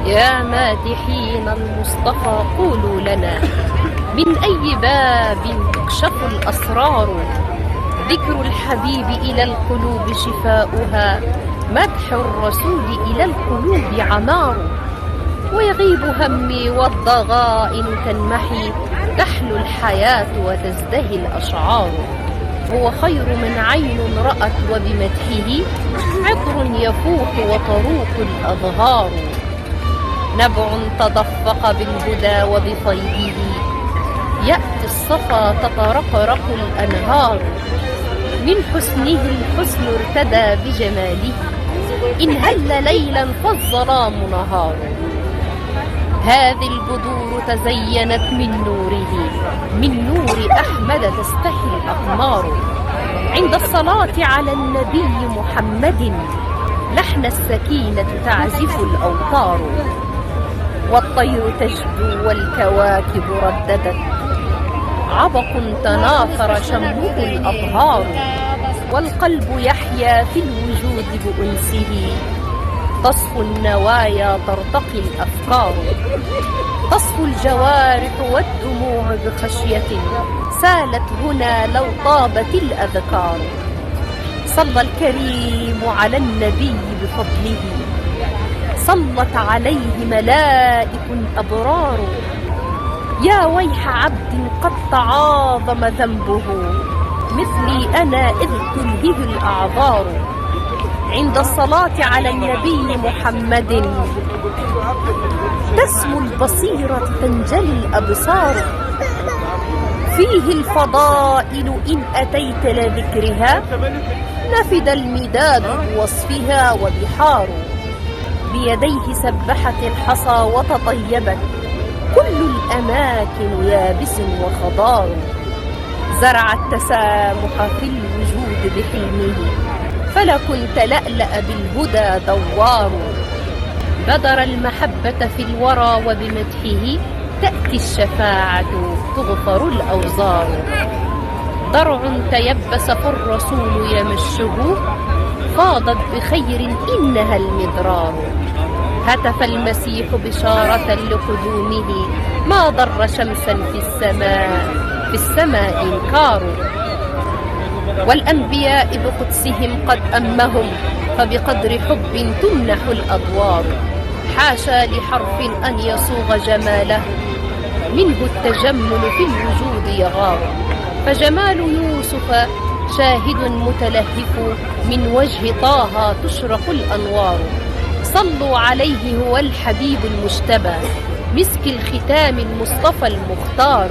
يا مادحين المصطفى قولوا لنا، من أي باب تكشف الأسرار؟ ذكر الحبيب إلى القلوب شفاؤها، مدح الرسول إلى القلوب عمار. ويغيب همي والضغائن تنمحي، تحلو الحياة وتزدهي الأشعار. هو خير من عين رأت وبمدحه عطر يفوح وتروق الأظهار. نبع تدفق بالهدى وبفيضه، يأتي الصفا تترقرق الأنهار. من حسنه الحسن ارتدى بجماله، إن هل ليلا فالظلام نهار. هذه البذور تزينت من نوره، من نور أحمد تستحي الأقمار. عند الصلاة على النبي محمد لحن السكينة تعزف الأوتار. والطير تشدو والكواكب رددت، عبق تناثر شمه الأطهار. والقلب يحيا في الوجود بأنسه، تصفو النوايا ترتقي الأفكار. تصفو الجوارح والدموع بخشية، سالت هنا لو طابت الأذكار. صلى الكريم على النبي بفضله، صلت عليه ملائك أبرار. يا ويح عبد قد تعاظم ذنبه، مثلي أنا إذ تلهه الأعذار. عند الصلاة على النبي محمد تسمو البصيرة تنجلي الأبصار. فيه الفضائل إن أتيت لذكرها، نفد المداد بوصفها وبحار. بيديه سبحت الحصى وتطيبت كل الأماكن يابس وخضار. زرع التسامح في الوجود بحلمه، فلكن تلألأ بالهدى دوار. بدر المحبة في الورى وبمدحه تأتي الشفاعة تغفر الأوزار. ضرع تيبس فالرسول يمشه، فاضت بخير إنها المدرار. هتف المسيح بشارة لقدومه، ما ضر شمسا في السماء إنكار. والأنبياء بقدسهم قد أمهم، فبقدر حب تمنح الأدوار. حاشا لحرف أن يصوغ جماله، منه التجمل في الوجود يغار. فجمال يوسف شاهد متلهف، من وجه طه تشرق الأنوار. صلوا عليه هو الحبيب المجتبى، مسك الختام المصطفى المختار.